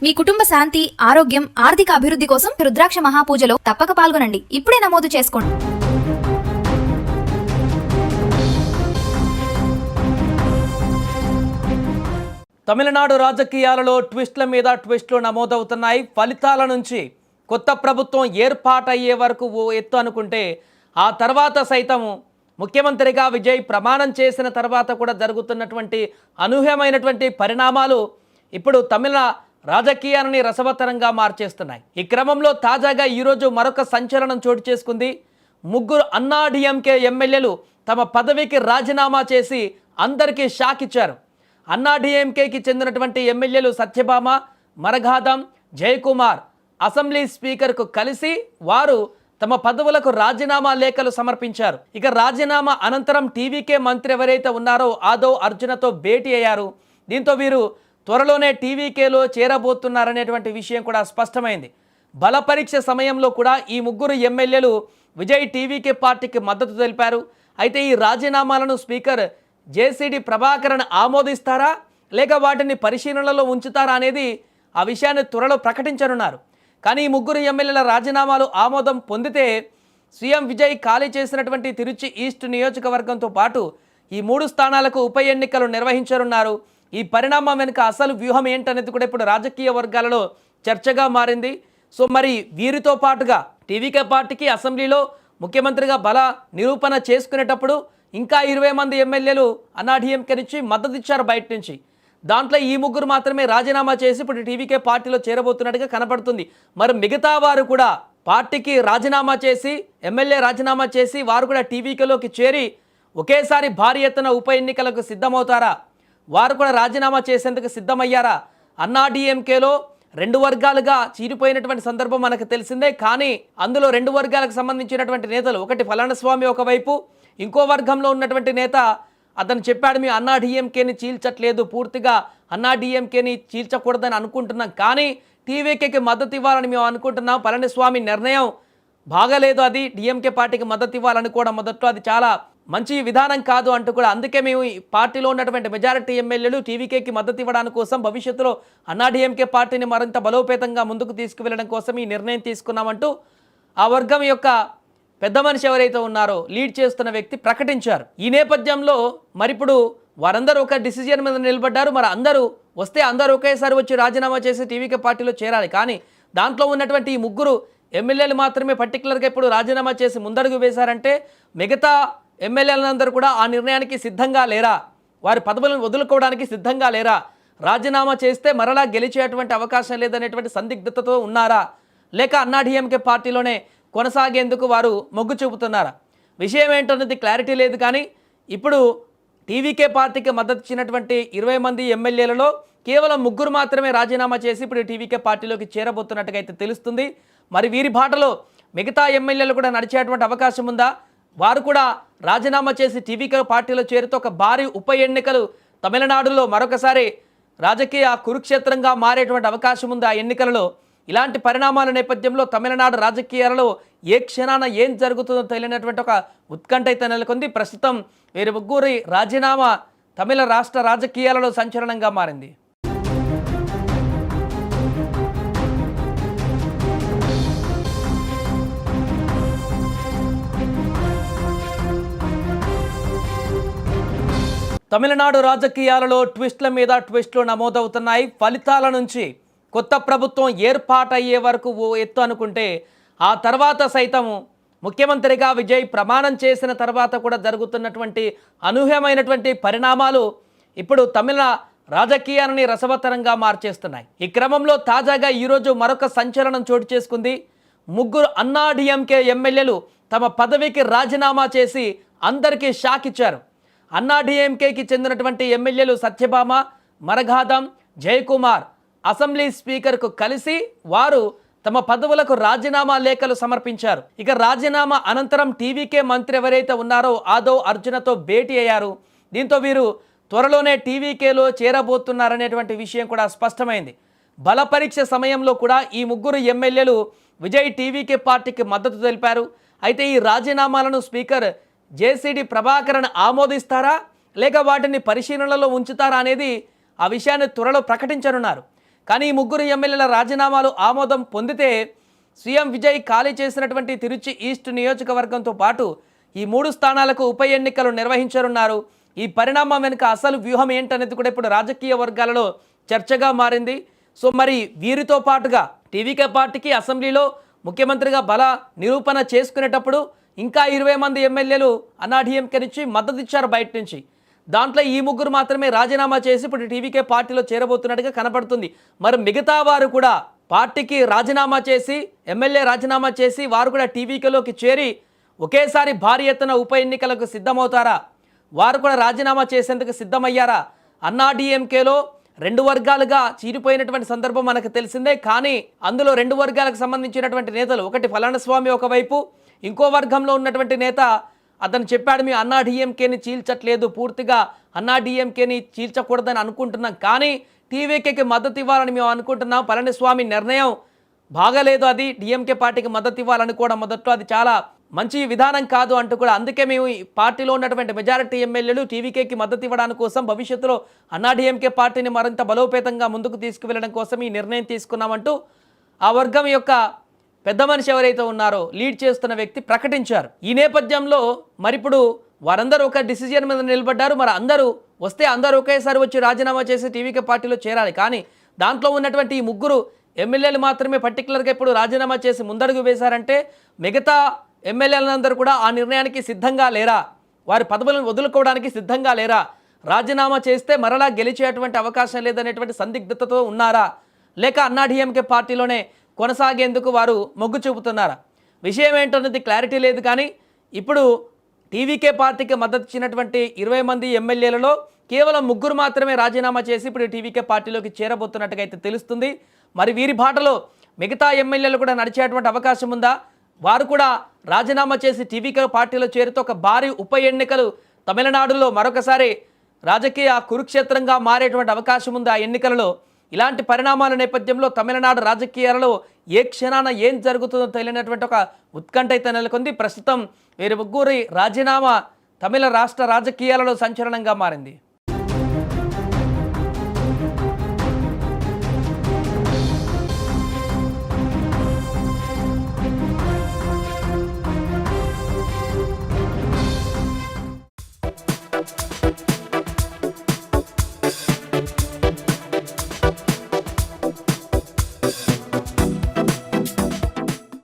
మీ కుటుంబ శాంతి, ఆరోగ్యం, ఆర్థిక అభివృద్ధి కోసం రుద్రాక్ష మహాపూజలో తప్పక పాల్గొనండి. ఇప్పుడే నమోదు చేసుకోండి. తమిళనాడు రాజకీయాలలో ట్విస్ట్ల మీద ట్విస్టులు నమోదవుతున్నాయి. ఫలితాల నుంచి కొత్త ప్రభుత్వం ఏర్పాటయ్యే వరకు ఓ ఎత్తు అనుకుంటే ఆ తర్వాత సైతం ముఖ్యమంత్రిగా విజయ్ ప్రమాణం చేసిన తర్వాత కూడా జరుగుతున్నటువంటి అనూహ్యమైనటువంటి పరిణామాలు ఇప్పుడు తమిళ రాజకీయాన్ని రసవత్తరంగా మార్చేస్తున్నాయి. ఈ క్రమంలో తాజాగా ఈరోజు మరొక సంచలనం చోటు చేసుకుంది. ముగ్గురు అన్నాడీఎంకే ఎమ్మెల్యేలు తమ పదవికి రాజీనామా చేసి అందరికీ షాక్ ఇచ్చారు. అన్నాడీఎంకేకి చెందినటువంటి ఎమ్మెల్యేలు సత్యభామ, మరఘాతం, జయకుమార్ అసెంబ్లీ స్పీకర్కు కలిసి వారు తమ పదవులకు రాజీనామా లేఖలు సమర్పించారు. ఇక రాజీనామా అనంతరం టీవీకే మంత్రి ఎవరైతే ఉన్నారో ఆదవ్ అర్జునతో భేటీ అయ్యారు. దీంతో వీరు త్వరలోనే టీవీకేలో చేరబోతున్నారనేటువంటి విషయం కూడా స్పష్టమైంది. బల పరీక్ష సమయంలో కూడా ఈ ముగ్గురు ఎమ్మెల్యేలు విజయ్ టీవీకే పార్టీకి మద్దతు తెలిపారు. అయితే ఈ రాజీనామాలను స్పీకర్ జేసీడీ ప్రభాకరన్ ఆమోదిస్తారా లేక వాటిని పరిశీలనలో ఉంచుతారా అనేది ఆ విషయాన్ని త్వరలో ప్రకటించనున్నారు. కానీ ఈ ముగ్గురు ఎమ్మెల్యేల రాజీనామాలు ఆమోదం పొందితే సీఎం విజయ్ ఖాళీ చేసినటువంటి తిరుచి ఈస్ట్ నియోజకవర్గంతో పాటు ఈ 3 స్థానాలకు ఉప ఎన్నికలు నిర్వహించనున్నారు. ఈ పరిణామం వెనుక అసలు వ్యూహం ఏంటనేది కూడా ఇప్పుడు రాజకీయ వర్గాలలో చర్చగా మారింది. సో మరి వీరితో పాటుగా టీవీకే పార్టీకి అసెంబ్లీలో ముఖ్యమంత్రిగా బల నిరూపణ చేసుకునేటప్పుడు ఇంకా 20 మంది ఎమ్మెల్యేలు అన్నాడీఎంకే నుంచి మద్దతు ఇచ్చారు బయట నుంచి. దాంట్లో ఈ ముగ్గురు మాత్రమే రాజీనామా చేసి ఇప్పుడు టీవీకే పార్టీలో చేరబోతున్నట్టుగా కనపడుతుంది. మరి మిగతా వారు కూడా పార్టీకి రాజీనామా చేసి ఎమ్మెల్యే రాజీనామా చేసి వారు కూడా టీవీకేలోకి చేరి ఒకేసారి భారీ ఎత్తున ఉప ఎన్నికలకు సిద్ధమవుతారా? వారు కూడా రాజీనామా చేసేందుకు సిద్ధమయ్యారా? అన్నాడీఎంకేలో 2 వర్గాలుగా చీరిపోయినటువంటి సందర్భం మనకు తెలిసిందే. కానీ అందులో 2 వర్గాలకు సంబంధించినటువంటి నేతలు, ఒకటి పళనిస్వామి ఒకవైపు, ఇంకో వర్గంలో ఉన్నటువంటి నేత అతను చెప్పాడు, మీ అన్నాడీఎంకేని చీల్చట్లేదు, పూర్తిగా అన్నాడీఎంకేని చీల్చకూడదని అనుకుంటున్నాం, కానీ టీవీకేకి మద్దతు ఇవ్వాలని మేము అనుకుంటున్నాం. పళనిస్వామి నిర్ణయం బాగలేదు, అది డిఎంకే పార్టీకి మద్దతు ఇవ్వాలని కూడా మొదట్లో అది చాలా మంచి విధానం కాదు అంటూ కూడా, అందుకే మేము ఈ పార్టీలో ఉన్నటువంటి మెజారిటీ ఎమ్మెల్యేలు టీవీకేకి మద్దతు ఇవ్వడానికి కోసం భవిష్యత్తులో అన్నాడీఎంకే పార్టీని మరింత బలోపేతంగా ముందుకు తీసుకువెళ్ళడం కోసం ఈ నిర్ణయం తీసుకున్నామంటూ ఆ వర్గం యొక్క పెద్ద మనిషి ఎవరైతే ఉన్నారో లీడ్ చేస్తున్న వ్యక్తి ప్రకటించారు. ఈ నేపథ్యంలో మరిప్పుడు వారందరూ ఒక డిసిజన్ మీద నిలబడ్డారు. మరి అందరూ వస్తే అందరూ ఒకేసారి వచ్చి రాజీనామా చేసి టీవీకే పార్టీలో చేరాలి. కానీ దాంట్లో ఉన్నటువంటి ఈ ముగ్గురు ఎమ్మెల్యేలు మాత్రమే పర్టికులర్గా ఇప్పుడు రాజీనామా చేసి ముందడుగు వేశారంటే మిగతా ఎమ్మెల్యేలందరూ కూడా ఆ నిర్ణయానికి సిద్ధంగా లేరా? వారి పదవులను వదులుకోవడానికి సిద్ధంగా లేరా? రాజీనామా చేస్తే మరలా గెలిచేటువంటి అవకాశం లేదనేటువంటి సందిగ్ధతతో ఉన్నారా? లేక అన్నాడీఎంకే పార్టీలోనే కొనసాగేందుకు వారు మొగ్గు చూపుతున్నారా? విషయం ఏంటన్నది క్లారిటీ లేదు. కానీ ఇప్పుడు టీవీకే పార్టీకి మద్దతు ఇచ్చినటువంటి 20 మంది ఎమ్మెల్యేలలో కేవలం 3 మాత్రమే రాజీనామా చేసి ఇప్పుడు టీవీకే పార్టీలోకి చేరబోతున్నట్టుగా అయితే తెలుస్తుంది. మరి వీరి బాటలో మిగతా ఎమ్మెల్యేలు కూడా నడిచేటువంటి అవకాశం ఉందా? వారు కూడా రాజీనామా చేసి టీవీకే పార్టీలో చేరితే ఒక భారీ ఉప ఎన్నికలు తమిళనాడులో మరొకసారి రాజకీయ కురుక్షేత్రంగా మారేటువంటి అవకాశం ఉంది ఆ ఎన్నికలలో. ఇలాంటి పరిణామాల నేపథ్యంలో తమిళనాడు రాజకీయాలలో ఏ క్షణాన ఏం జరుగుతుందో తెలియనటువంటి ఒక ఉత్కంఠ అయితే నెలకొంది. ప్రస్తుతం వీరి ముగ్గురి రాజీనామా తమిళ రాష్ట్ర రాజకీయాలలో సంచలనంగా మారింది. తమిళనాడు రాజకీయాలలో ట్విస్ట్ల మీద ట్విస్టులు నమోదవుతున్నాయి. ఫలితాల నుంచి కొత్త ప్రభుత్వం ఏర్పాటయ్యే వరకు ఓ ఎత్తు అనుకుంటే ఆ తర్వాత సైతం ముఖ్యమంత్రిగా విజయ్ ప్రమాణం చేసిన తర్వాత కూడా జరుగుతున్నటువంటి అనూహ్యమైనటువంటి పరిణామాలు ఇప్పుడు తమిళ రాజకీయాన్ని రసవత్తరంగా మార్చేస్తున్నాయి. ఈ క్రమంలో తాజాగా ఈరోజు మరొక సంచలనం చోటు చేసుకుంది. ముగ్గురు అన్నాడీఎంకే ఎమ్మెల్యేలు తమ పదవికి రాజీనామా చేసి అందరికీ షాక్ ఇచ్చారు. అన్నాడీఎంకేకి చెందినటువంటి ఎమ్మెల్యేలు సత్యభామ, మరఘాతం, జయకుమార్ అసెంబ్లీ స్పీకర్కు కలిసి వారు తమ పదవులకు రాజీనామా లేఖలు సమర్పించారు. ఇక రాజీనామా అనంతరం టీవీకే మంత్రి ఎవరైతే ఉన్నారో ఆదవ్ అర్జునతో భేటీ అయ్యారు. దీంతో వీరు త్వరలోనే టీవీకేలో చేరబోతున్నారనేటువంటి విషయం కూడా స్పష్టమైంది. బల పరీక్ష సమయంలో కూడా ఈ ముగ్గురు ఎమ్మెల్యేలు విజయ్ టీవీకే పార్టీకి మద్దతు తెలిపారు. అయితే ఈ రాజీనామాలను స్పీకర్ జేసీడీ ప్రభాకరన్ ఆమోదిస్తారా లేక వాటిని పరిశీలనలో ఉంచుతారా అనేది ఆ విషయాన్ని త్వరలో ప్రకటించనున్నారు. కానీ ఈ ముగ్గురు ఎమ్మెల్యేల రాజీనామాలు ఆమోదం పొందితే సీఎం విజయ్ ఖాళీ చేసినటువంటి తిరుచి ఈస్ట్ నియోజకవర్గంతో పాటు ఈ 3 స్థానాలకు ఉప ఎన్నికలు నిర్వహించనున్నారు. ఈ పరిణామం వెనుక అసలు వ్యూహం ఏంటనేది కూడా ఇప్పుడు రాజకీయ వర్గాలలో చర్చగా మారింది. సో మరి వీరితో పాటుగా టీవీకే పార్టీకి అసెంబ్లీలో ముఖ్యమంత్రిగా బల నిరూపణ చేసుకునేటప్పుడు ఇంకా 20 మంది ఎమ్మెల్యేలు అన్నాడీఎంకే నుంచి మద్దతు ఇచ్చారు బయట నుంచి. దాంట్లో ఈ ముగ్గురు మాత్రమే రాజీనామా చేసి ఇప్పుడు టీవీకే పార్టీలో చేరబోతున్నట్టుగా కనపడుతుంది. మరి మిగతా వారు కూడా పార్టీకి రాజీనామా చేసి ఎమ్మెల్యే రాజీనామా చేసి వారు కూడా టీవీకేలోకి చేరి ఒకేసారి భారీ ఎత్తున ఉప ఎన్నికలకు సిద్ధమవుతారా? వారు కూడా రాజీనామా చేసేందుకు సిద్ధమయ్యారా? అన్నాడీఎంకేలో 2 వర్గాలుగా చీరిపోయినటువంటి సందర్భం మనకు తెలిసిందే. కానీ అందులో 2 వర్గాలకు సంబంధించినటువంటి నేతలు, ఒకటి పళనిస్వామి ఒకవైపు, ఇంకో వర్గంలో ఉన్నటువంటి నేత అతను చెప్పాడు, మీ అన్నాడీఎంకేని చీల్చట్లేదు, పూర్తిగా అన్నాడీఎంకేని చీల్చకూడదని అనుకుంటున్నాం, కానీ టీవీకేకి మద్దతు ఇవ్వాలని మేము అనుకుంటున్నాం. పళనిస్వామి నిర్ణయం బాగలేదు, అది డిఎంకే పార్టీకి మద్దతు ఇవ్వాలనుకోవడం మొదట్లో అది చాలా మంచి విధానం కాదు అంటూ కూడా, అందుకే మేము ఈ పార్టీలో ఉన్నటువంటి మెజారిటీ ఎమ్మెల్యేలు టీవీకేకి మద్దతు ఇవ్వడానికి కోసం భవిష్యత్తులో అన్నాడీఎంకే పార్టీని మరింత బలోపేతంగా ముందుకు తీసుకువెళ్ళడం కోసం ఈ నిర్ణయం తీసుకున్నామంటూ ఆ వర్గం యొక్క పెద్ద మనిషి ఎవరైతే ఉన్నారో లీడ్ చేస్తున్న వ్యక్తి ప్రకటించారు. ఈ నేపథ్యంలో మరిప్పుడు వారందరూ ఒక డిసిజన్ మీద నిలబడ్డారు. మరి అందరూ వస్తే అందరూ ఒకేసారి వచ్చి రాజీనామా చేసి టీవీకే పార్టీలో చేరాలి. కానీ దాంట్లో ఉన్నటువంటి ఈ ముగ్గురు ఎమ్మెల్యేలు మాత్రమే పర్టికులర్గా ఇప్పుడు రాజీనామా చేసి ముందడుగు వేశారంటే మిగతా ఎమ్మెల్యేలందరూ కూడా ఆ నిర్ణయానికి సిద్ధంగా లేరా? వారి పదవులను వదులుకోవడానికి సిద్ధంగా లేరా? రాజీనామా చేస్తే మరలా గెలిచేటువంటి అవకాశం లేదనేటువంటి సందిగ్ధతతో ఉన్నారా? లేక అన్నాడీఎంకే పార్టీలోనే కొనసాగేందుకు వారు మొగ్గు చూపుతున్నారా? విషయం ఏంటన్నది క్లారిటీ లేదు. కానీ ఇప్పుడు టీవీకే పార్టీకి మద్దతు ఇచ్చినటువంటి 20 మంది ఎమ్మెల్యేలలో కేవలం 3 మాత్రమే రాజీనామా చేసి ఇప్పుడు టీవీకే పార్టీలోకి చేరబోతున్నట్టుగా అయితే తెలుస్తుంది. మరి వీరి బాటలో మిగతా ఎమ్మెల్యేలు కూడా నడిచేటువంటి అవకాశం ఉందా? వారు కూడా రాజీనామా చేసి టీవీకే పార్టీలో చేరితే ఒక భారీ ఉప ఎన్నికలు తమిళనాడులో మరొకసారి రాజకీయ కురుక్షేత్రంగా మారేటువంటి అవకాశం ఉంది. ఆ ఎన్నికలలో ఇలాంటి పరిణామాల నేపథ్యంలో తమిళనాడు రాజకీయాలలో ఏ క్షణాన ఏం జరుగుతుందో తెలియనటువంటి ఒక ఉత్కంఠ అయితే నెలకొంది. ప్రస్తుతం వీరి ముగ్గురి రాజీనామా తమిళ రాష్ట్ర రాజకీయాలలో సంచలనంగా మారింది.